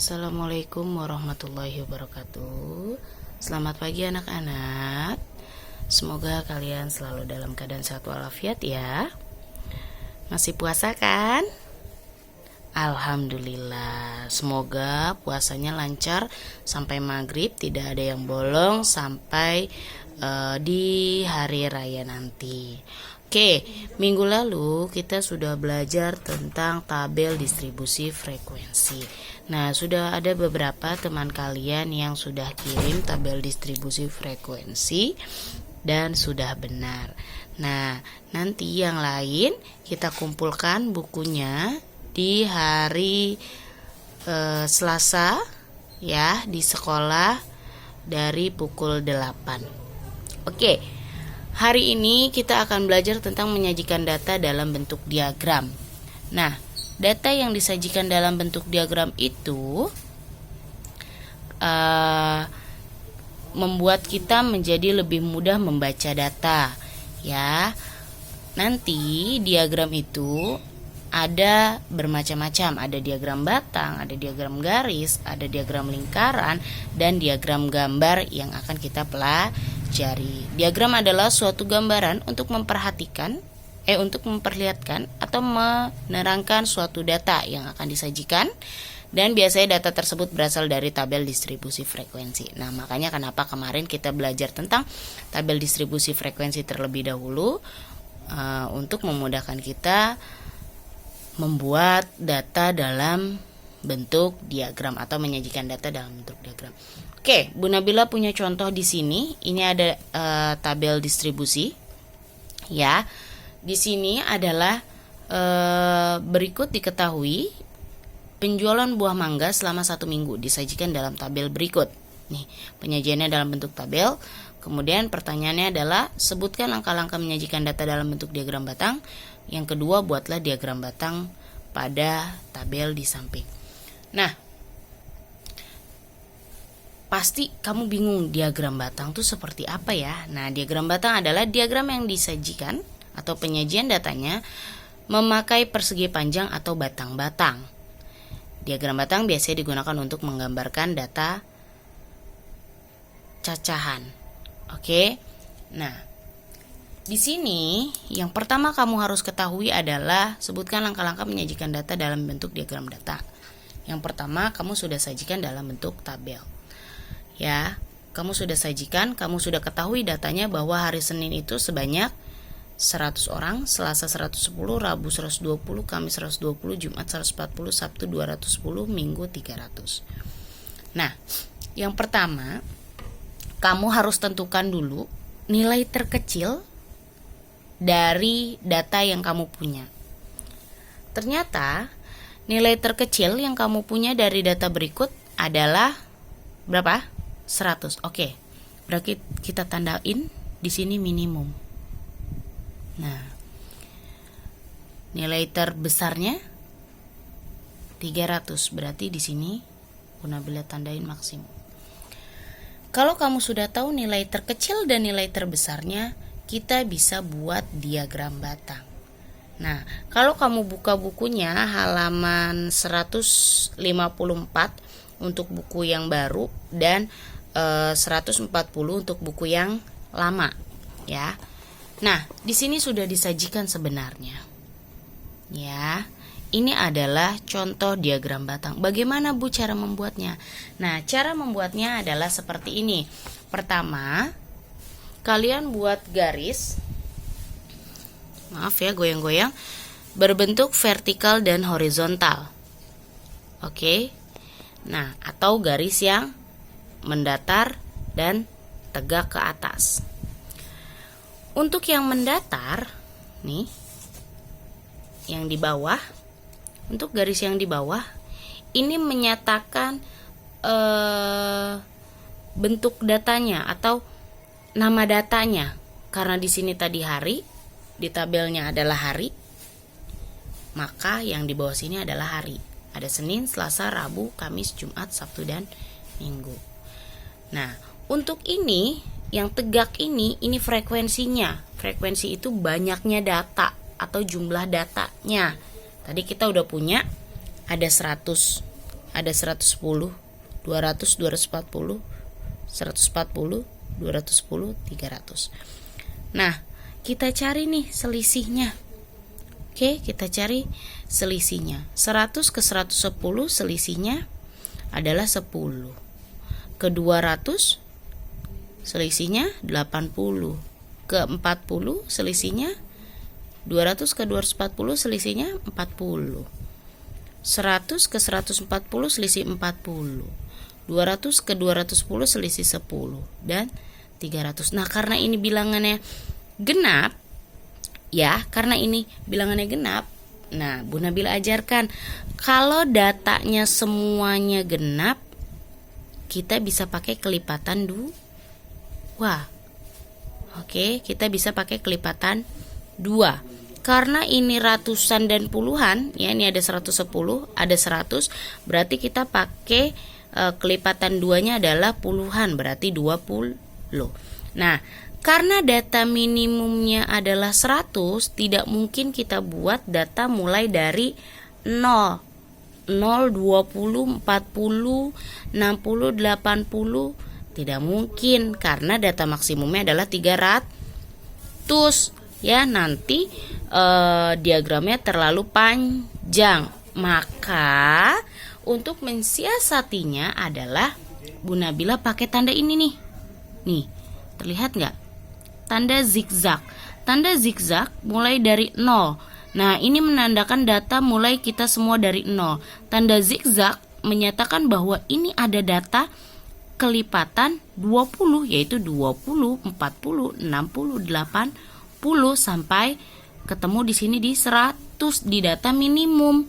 Assalamualaikum warahmatullahi wabarakatuh. Selamat pagi anak-anak. Semoga kalian selalu dalam keadaan sehat walafiat ya. Masih puasa kan? Alhamdulillah. Semoga puasanya lancar sampai maghrib, tidak ada yang bolong sampai di hari raya nanti. Oke, minggu lalu kita sudah belajar tentang tabel distribusi frekuensi. Nah, sudah ada beberapa teman kalian yang sudah kirim tabel distribusi frekuensi dan sudah benar. Nah, nanti yang lain kita kumpulkan bukunya di hari Selasa ya, di sekolah dari pukul 8. Oke. Hari ini kita akan belajar tentang menyajikan data dalam bentuk diagram. Nah, data yang disajikan dalam bentuk diagram itu membuat kita menjadi lebih mudah membaca data. Ya, nanti diagram itu ada bermacam-macam. Ada diagram batang, ada diagram garis, ada diagram lingkaran, dan diagram gambar yang akan kita pelajari. Diagram adalah suatu gambaran untuk memperlihatkan atau menerangkan suatu data yang akan disajikan, dan biasanya data tersebut berasal dari tabel distribusi frekuensi. Nah, makanya kenapa kemarin kita belajar tentang tabel distribusi frekuensi terlebih dahulu, untuk memudahkan kita membuat data dalam bentuk diagram atau menyajikan data dalam bentuk diagram. Oke, Bu Nabila punya contoh di sini. Ini ada tabel distribusi. Ya, di sini adalah berikut diketahui penjualan buah mangga selama 1 minggu disajikan dalam tabel berikut. Nih, penyajiannya dalam bentuk tabel. Kemudian pertanyaannya adalah sebutkan langkah-langkah menyajikan data dalam bentuk diagram batang. Yang kedua, buatlah diagram batang pada tabel di samping. Nah, pasti kamu bingung diagram batang itu seperti apa ya? Nah, diagram batang adalah diagram yang disajikan atau penyajian datanya memakai persegi panjang atau batang-batang. Diagram batang biasanya digunakan untuk menggambarkan data cacahan. Oke. Nah, di sini yang pertama kamu harus ketahui adalah sebutkan langkah-langkah menyajikan data dalam bentuk diagram data. Yang pertama, kamu sudah sajikan dalam bentuk tabel. Ya, kamu sudah sajikan, kamu sudah ketahui datanya bahwa hari Senin itu sebanyak 100 orang, Selasa 110, Rabu 120, Kamis 120, Jumat 140, Sabtu 210, Minggu 300. Nah, yang pertama, kamu harus tentukan dulu nilai terkecil dari data yang kamu punya. Ternyata, nilai terkecil yang kamu punya dari data berikut adalah berapa? 100. Oke. Berarti kita tandain di sini minimum. Nah, nilai terbesarnya 300. Berarti di sini Bu Nabila tandain maksimum. Kalau kamu sudah tahu nilai terkecil dan nilai terbesarnya, kita bisa buat diagram batang. Nah, kalau kamu buka bukunya halaman 154 untuk buku yang baru dan 140 untuk buku yang lama, ya. Nah, di sini sudah disajikan sebenarnya. Ya, ini adalah contoh diagram batang. Bagaimana Bu cara membuatnya? Nah, cara membuatnya adalah seperti ini. Pertama, kalian buat garis. Maaf ya, goyang-goyang. Berbentuk vertikal dan horizontal. Oke. Nah, atau garis yang mendatar dan tegak ke atas. Untuk yang mendatar, nih, yang di bawah, untuk garis yang di bawah, ini menyatakan bentuk datanya atau nama datanya. Karena di sini tadi hari, di tabelnya adalah hari, maka yang di bawah sini adalah hari. Ada Senin, Selasa, Rabu, Kamis, Jumat, Sabtu, dan Minggu. Nah, untuk ini yang tegak ini frekuensinya. Frekuensi itu banyaknya data atau jumlah datanya. Tadi kita udah punya ada 100 ada 110, 200, 240, 140, 210, 300. Nah, kita cari nih selisihnya. Oke, kita cari selisihnya. 100 ke 110 selisihnya adalah 10. Ke 200 selisihnya 80. Ke 40 selisihnya 200 ke 240 selisihnya 40. 100 ke 140 selisih 40. 200 ke 210 selisih 10 dan 300. Nah, karena ini bilangannya genap ya, karena ini bilangannya genap. Nah, Bu Nabila ajarkan kalau datanya semuanya genap, kita bisa pakai kelipatan 2. Oke, kita bisa pakai kelipatan 2. Karena ini ratusan dan puluhan, ya, ini ada 110, ada 100, berarti kita pakai kelipatan 2-nya adalah puluhan, berarti 20. Nah, karena data minimumnya adalah 100, tidak mungkin kita buat data mulai dari 0. 0, 20, 40, 60, 80, tidak mungkin karena data maksimumnya adalah 300. Ya, nanti diagramnya terlalu panjang. Maka untuk mensiasatinya adalah Bu Nabila pakai tanda ini nih. Nih, terlihat nggak? Tanda zigzag. Tanda zigzag mulai dari 0. Nah, ini menandakan data mulai kita semua dari 0. Tanda zigzag menyatakan bahwa ini ada data kelipatan 20, yaitu 20, 40, 60, 80 sampai ketemu di sini di 100 di data minimum.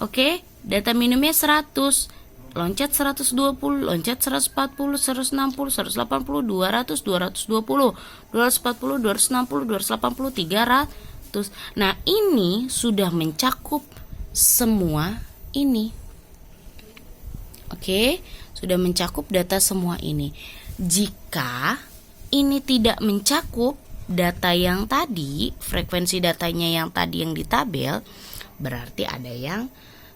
Oke, data minimumnya 100. Loncat 120, loncat 140, 160, 180, 200, 220, 240, 260, 280, 300. Nah, ini sudah mencakup semua ini. Oke, sudah mencakup data semua ini. Jika ini tidak mencakup data yang tadi, frekuensi datanya yang tadi yang di tabel, berarti ada yang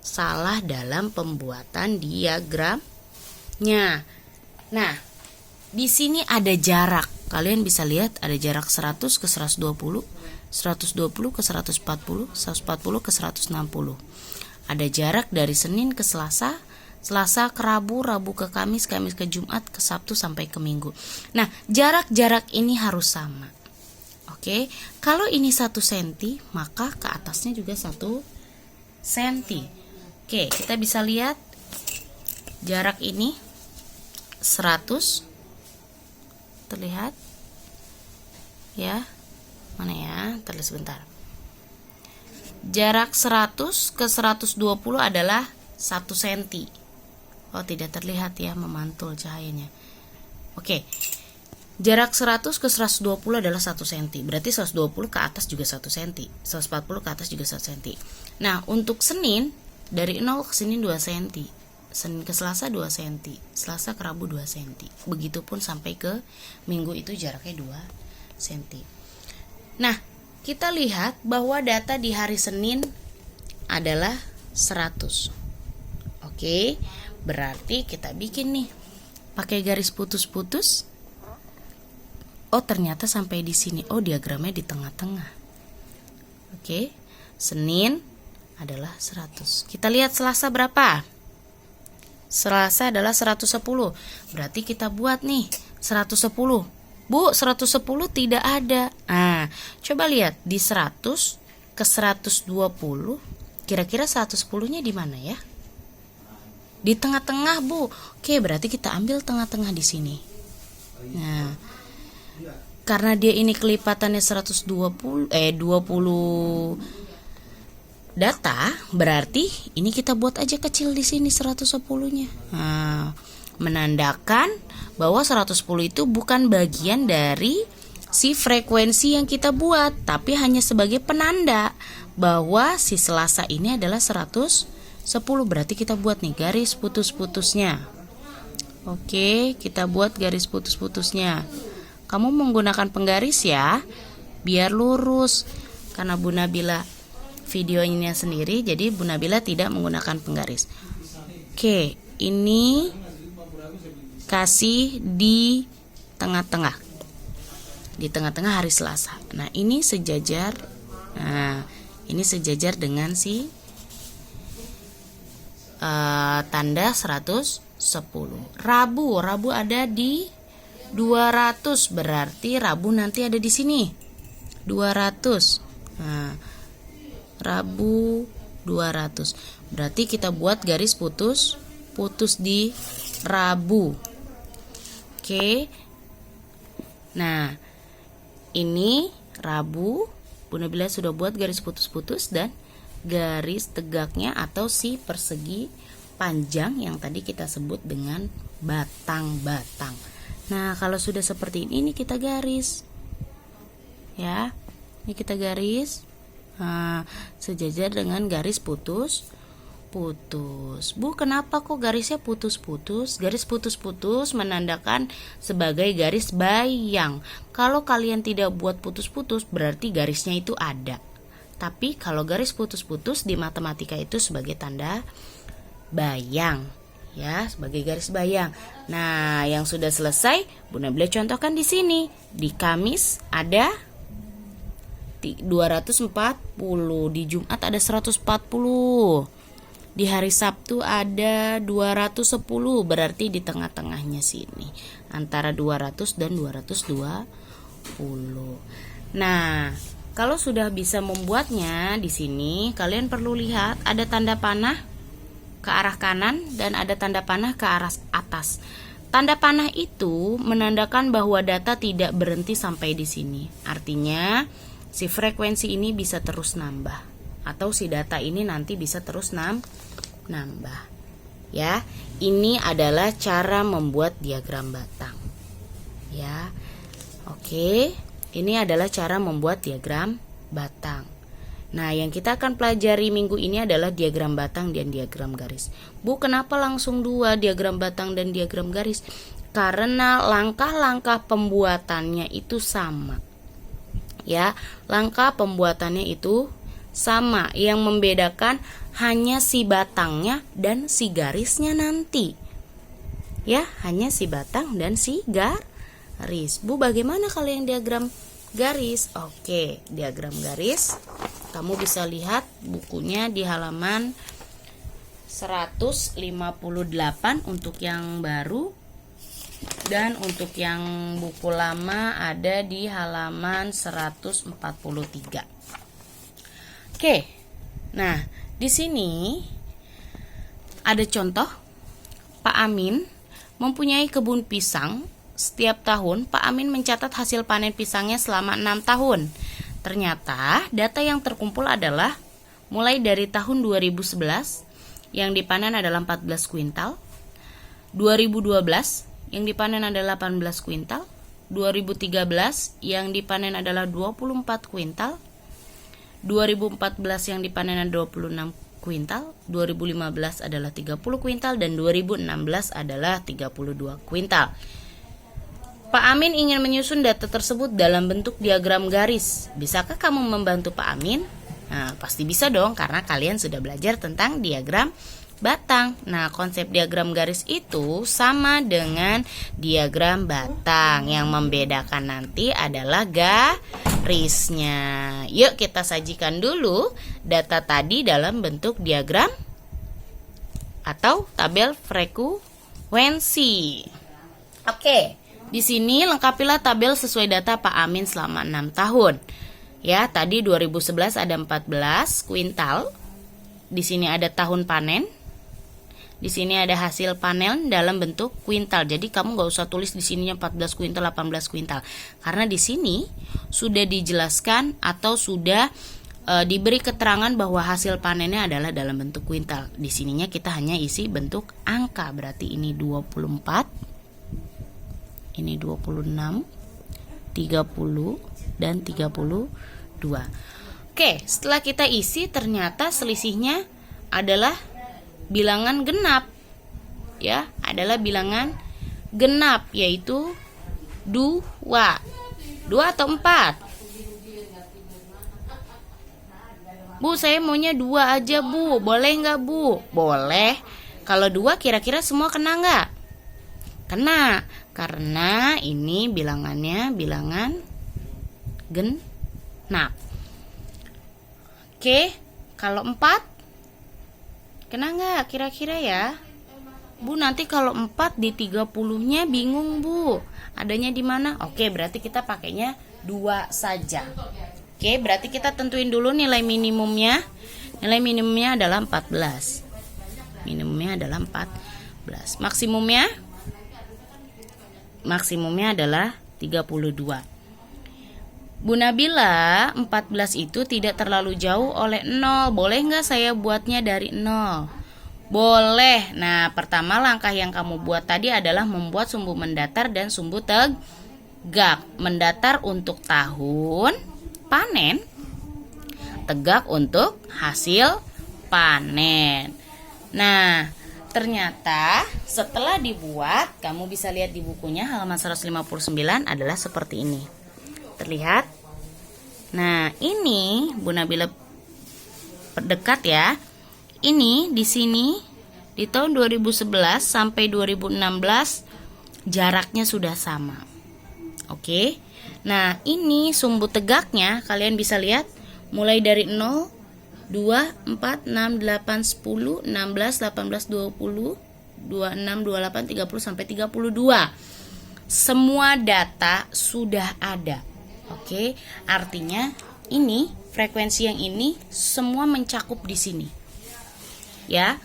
salah dalam pembuatan diagramnya. Nah, di sini ada jarak. Kalian bisa lihat ada jarak 100 ke 120, 120 ke 140, 140 ke 160. Ada jarak dari Senin ke Selasa, Selasa ke Rabu, Rabu ke Kamis, Kamis ke Jumat, ke Sabtu sampai ke Minggu. Nah, jarak-jarak ini harus sama. Oke, kalau ini 1 cm, maka ke atasnya juga 1 cm. Oke, kita bisa lihat jarak ini 100. Terlihat? Ya. Mana ya? Terlihat sebentar. Jarak 100 ke 120 adalah 1 cm. Oh, tidak terlihat ya, memantul cahayanya. Oke. Jarak 100 ke 120 adalah 1 cm. Berarti 120 ke atas juga 1 cm. 140 ke atas juga 1 cm. Nah, untuk Senin dari 0 ke Senin 2 cm. Senin ke Selasa 2 cm. Selasa ke Rabu 2 cm. Begitupun sampai ke Minggu, itu jaraknya 2 cm. Nah, kita lihat bahwa data di hari Senin adalah 100. Oke, berarti kita bikin nih pakai garis putus-putus. Oh, ternyata sampai di sini. Oh, diagramnya di tengah-tengah. Oke, Senin adalah 100. Kita lihat Selasa berapa? Selasa adalah 110. Berarti kita buat nih 110. Bu, 110 tidak ada. Nah, coba lihat di 100 ke 120. Kira-kira 110-nya di mana ya? Di tengah-tengah, Bu. Oke, berarti kita ambil tengah-tengah di sini. Nah, karena dia ini kelipatannya 20 data, berarti ini kita buat aja kecil di sini 110-nya. Nah, menandakan bahwa 110 itu bukan bagian dari si frekuensi yang kita buat, tapi hanya sebagai penanda bahwa si Selasa ini adalah 110. Berarti kita buat nih garis putus-putusnya. Oke, kita buat garis putus-putusnya. Kamu menggunakan penggaris ya, biar lurus. Karena Bu Nabila videonya sendiri, jadi Bu Nabila tidak menggunakan penggaris. Oke, ini kasih di tengah-tengah. Di tengah-tengah hari Selasa. Nah, ini sejajar. Nah, ini sejajar dengan si tanda 110. Rabu ada di 200, berarti Rabu nanti ada di sini 200. Nah, Rabu 200. Berarti kita buat garis putus di Rabu. Oke. Nah, ini Rabu. Bunda Bila sudah buat garis putus-putus dan garis tegaknya atau si persegi panjang yang tadi kita sebut dengan batang-batang. Nah, kalau sudah seperti ini kita garis. Ya. Ini kita garis. Nah, sejajar dengan garis putus. Bu, kenapa kok garisnya putus-putus? Garis putus-putus menandakan sebagai garis bayang. Kalau kalian tidak buat putus-putus, berarti garisnya itu ada. Tapi kalau garis putus-putus di matematika itu sebagai tanda bayang, ya, sebagai garis bayang. Nah, yang sudah selesai, Bunda boleh contohkan di sini. Di Kamis ada 240, di Jumat ada 140. Di hari Sabtu ada 210, berarti di tengah-tengahnya sini antara 200 dan 220. Nah, kalau sudah bisa membuatnya di sini, kalian perlu lihat ada tanda panah ke arah kanan dan ada tanda panah ke arah atas. Tanda panah itu menandakan bahwa data tidak berhenti sampai di sini. Artinya, si frekuensi ini bisa terus nambah atau si data ini nanti bisa terus nambah. Ya, ini adalah cara membuat diagram batang. Ya. Oke, ini adalah cara membuat diagram batang. Nah, yang kita akan pelajari minggu ini adalah diagram batang dan diagram garis. Bu, kenapa langsung dua, diagram batang dan diagram garis? Karena langkah-langkah pembuatannya itu sama. Ya, langkah pembuatannya itu sama. Yang membedakan hanya si batangnya dan si garisnya nanti. Ya, hanya si batang dan si garis. Bu, bagaimana kalau yang diagram garis? Oke, diagram garis kamu bisa lihat bukunya di halaman 158 untuk yang baru, dan untuk yang buku lama ada di halaman 143. Oke. Nah, di sini ada contoh. Pak Amin mempunyai kebun pisang. Setiap tahun Pak Amin mencatat hasil panen pisangnya selama 6 tahun. Ternyata data yang terkumpul adalah mulai dari tahun 2011 yang dipanen adalah 14 kuintal, 2012 yang dipanen adalah 18 kuintal, 2013 yang dipanen adalah 24 kuintal, 2014 yang dipanen adalah 26 kuintal, 2015 adalah 30 kuintal, dan 2016 adalah 32 kuintal. Pak Amin ingin menyusun data tersebut dalam bentuk diagram garis. Bisakah kamu membantu Pak Amin? Nah, pasti bisa dong, karena kalian sudah belajar tentang diagram batang. Nah, konsep diagram garis itu sama dengan diagram batang. Yang membedakan nanti adalah garisnya. Yuk kita sajikan dulu data tadi dalam bentuk diagram atau tabel frekuensi. Oke. Di sini lengkapilah tabel sesuai data Pak Amin selama 6 tahun. Ya, tadi 2011 ada 14 kuintal. Di sini ada tahun panen. Di sini ada hasil panen dalam bentuk kuintal. Jadi kamu nggak usah tulis di sininya 14 kuintal, 18 kuintal. Karena di sini sudah dijelaskan atau sudah diberi keterangan bahwa hasil panennya adalah dalam bentuk kuintal. Di sininya kita hanya isi bentuk angka. Berarti ini 24. Ini 26, 30, dan 32. Oke, setelah kita isi ternyata selisihnya adalah bilangan genap. Ya, adalah bilangan genap, yaitu 2. 2 atau 4? Bu, saya maunya 2 aja, Bu. Boleh nggak, Bu? Boleh. Kalau 2 kira-kira semua kena nggak? Kena, karena ini bilangannya bilangan genap. Oke, kalau 4 kena nggak kira-kira ya? Bu, nanti kalau 4 di 30-nya bingung, Bu. Adanya di mana? Oke, berarti kita pakainya 2 saja. Oke, berarti kita tentuin dulu nilai minimumnya. Nilai minimumnya adalah 14. Minimumnya adalah 14. Maksimumnya adalah 32. Bu Nabila, 14 itu tidak terlalu jauh oleh 0. Boleh nggak saya buatnya dari 0? Boleh. Nah, pertama langkah yang kamu buat tadi adalah membuat sumbu mendatar dan sumbu tegak. Mendatar untuk tahun panen, tegak untuk hasil panen. Nah, ternyata setelah dibuat, kamu bisa lihat di bukunya halaman 159 adalah seperti ini. Terlihat? Nah, ini Bu Nabila perdekat ya. Ini di sini di tahun 2011 sampai 2016 jaraknya sudah sama. Oke. Nah, ini sumbu tegaknya kalian bisa lihat mulai dari 0, 2, 4, 6, 8, 10, 16, 18, 20, 26, 28, 30 sampai 32. Semua data sudah ada. Oke, artinya ini frekuensi yang ini semua mencakup di sini. Ya,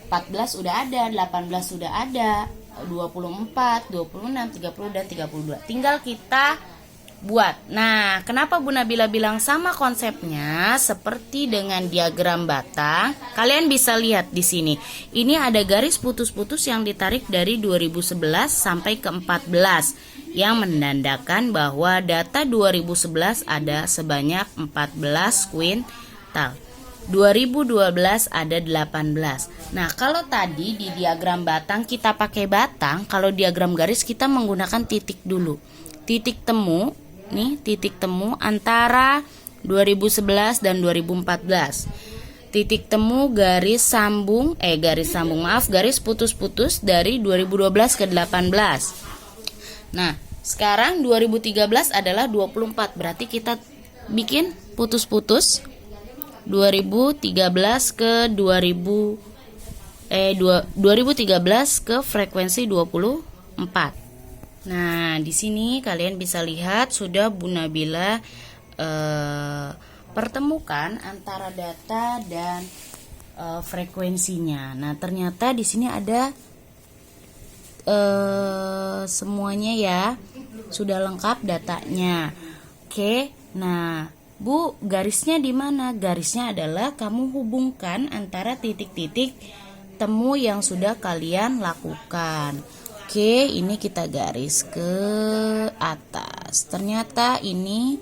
14 sudah ada, 18 sudah ada, 24, 26, 30 dan 32. Tinggal kita buat. Nah, kenapa Bu Nabila bilang sama konsepnya seperti dengan diagram batang? Kalian bisa lihat di sini. Ini ada garis putus-putus yang ditarik dari 2011 sampai ke 14 yang menandakan bahwa data 2011 ada sebanyak 14 kuintal. 2012 ada 18. Nah, kalau tadi di diagram batang kita pakai batang, kalau diagram garis kita menggunakan titik dulu. Titik temu, nih titik temu antara 2011 dan 2014. Titik temu garis putus-putus dari 2012 ke 18. Nah, sekarang 2013 adalah 24. Berarti kita bikin putus-putus 2013 ke 2013 ke frekuensi 24. Nah, di sini kalian bisa lihat sudah Bu Nabila pertemukan antara data dan frekuensinya. Nah, ternyata di sini ada semuanya ya, sudah lengkap datanya. Oke, nah Bu, garisnya di mana? Garisnya adalah kamu hubungkan antara titik-titik temu yang sudah kalian lakukan. Oke, ini kita garis ke atas. Ternyata ini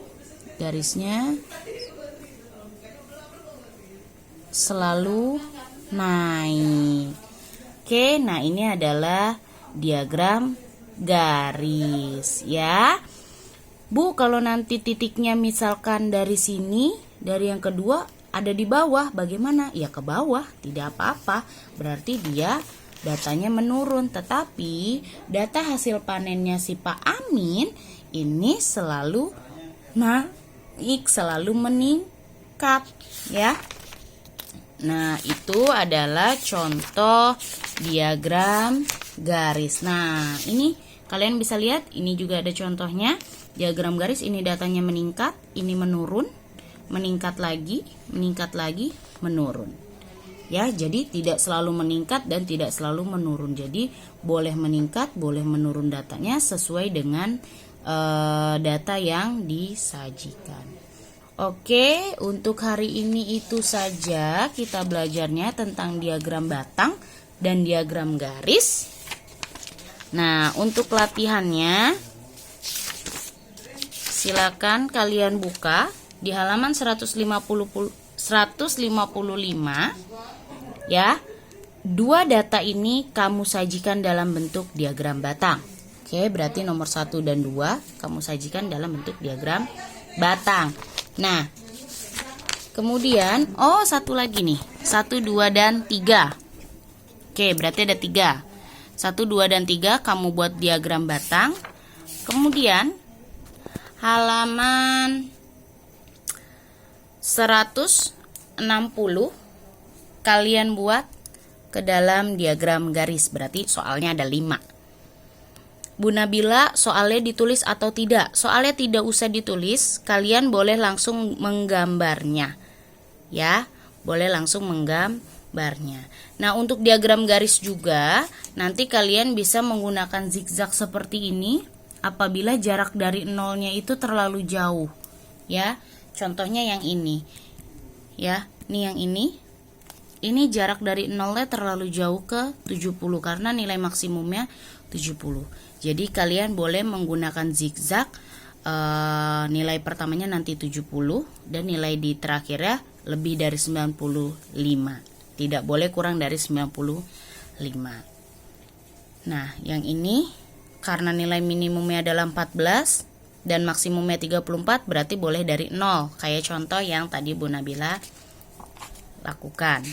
garisnya selalu naik. Oke, nah ini adalah diagram garis ya. Bu, kalau nanti titiknya misalkan dari sini, dari yang kedua ada di bawah, bagaimana? Ya ke bawah, tidak apa-apa. Berarti dia datanya menurun. Tetapi data hasil panennya si Pak Amin ini selalu naik, selalu meningkat ya. Nah, itu adalah contoh diagram garis. Nah, ini kalian bisa lihat, ini juga ada contohnya. Diagram garis ini datanya meningkat, ini menurun, meningkat lagi, menurun. Ya, jadi tidak selalu meningkat dan tidak selalu menurun. Jadi boleh meningkat, boleh menurun datanya sesuai dengan data yang disajikan. Oke, untuk hari ini itu saja kita belajarnya tentang diagram batang dan diagram garis. Nah, untuk latihannya silakan kalian buka di halaman 155 ya. Dua data ini kamu sajikan dalam bentuk diagram batang. Oke, berarti nomor 1 dan 2 kamu sajikan dalam bentuk diagram batang. Nah, kemudian satu lagi nih, 1, 2 dan 3. Oke, berarti ada 3. 1, 2, dan 3 kamu buat diagram batang. Kemudian halaman 160 kalian buat ke dalam diagram garis. Berarti soalnya ada 5. Bu Nabila, soalnya ditulis atau tidak? Soalnya tidak usah ditulis, kalian boleh langsung menggambarnya. Ya, boleh langsung menggambarnya. Nah, untuk diagram garis juga, nanti kalian bisa menggunakan zigzag seperti ini apabila jarak dari nolnya itu terlalu jauh. Ya, contohnya yang ini. Ya, ini yang ini. Ini jarak dari nolnya terlalu jauh ke 70 karena nilai maksimumnya 70. Jadi kalian boleh menggunakan zigzag, nilai pertamanya nanti 70 dan nilai di terakhirnya lebih dari 95. Tidak boleh kurang dari 95. Nah, yang ini karena nilai minimumnya adalah 14 dan maksimumnya 34, berarti boleh dari 0. Kayak contoh yang tadi Bu Nabila lakukan.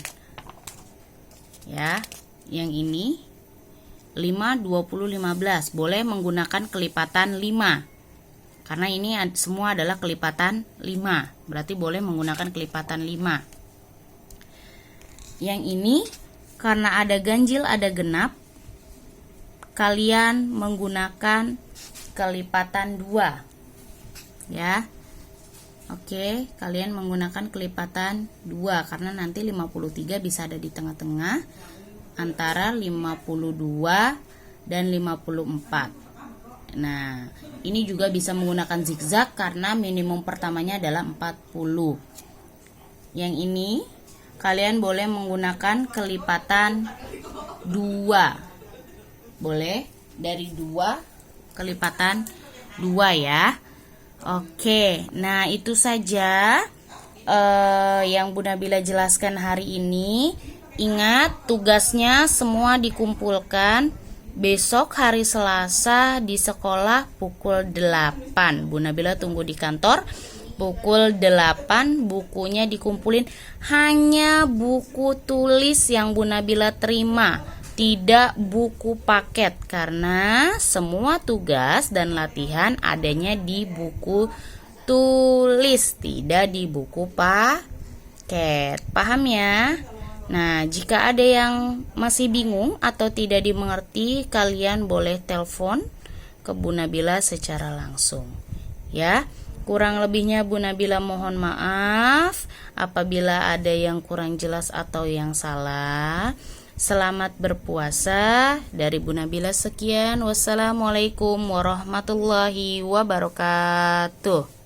Ya, yang ini 5, 20, 15. Boleh menggunakan kelipatan 5. Karena ini semua adalah kelipatan 5. Berarti boleh menggunakan kelipatan 5. Yang ini karena ada ganjil, ada genap, kalian menggunakan kelipatan 2. Ya. Oke, kalian menggunakan kelipatan 2 karena nanti 53 bisa ada di tengah-tengah antara 52 dan 54. Nah, ini juga bisa menggunakan zigzag karena minimum pertamanya adalah 40. Yang ini kalian boleh menggunakan kelipatan 2. Boleh dari 2 kelipatan 2 ya. Oke, nah itu saja yang Bu Nabila jelaskan hari ini. Ingat, tugasnya semua dikumpulkan besok hari Selasa di sekolah pukul 8. Bu Nabila tunggu di kantor pukul 8. Bukunya dikumpulin, hanya buku tulis yang Bu Nabila terima, tidak buku paket, karena semua tugas dan latihan adanya di buku tulis, tidak di buku paket. Paham ya? Nah, jika ada yang masih bingung atau tidak dimengerti, kalian boleh telepon ke Bu Nabila secara langsung. Ya, kurang lebihnya Bu Nabila mohon maaf apabila ada yang kurang jelas atau yang salah. Selamat berpuasa dari Bu Nabila, sekian. Wassalamualaikum warahmatullahi wabarakatuh.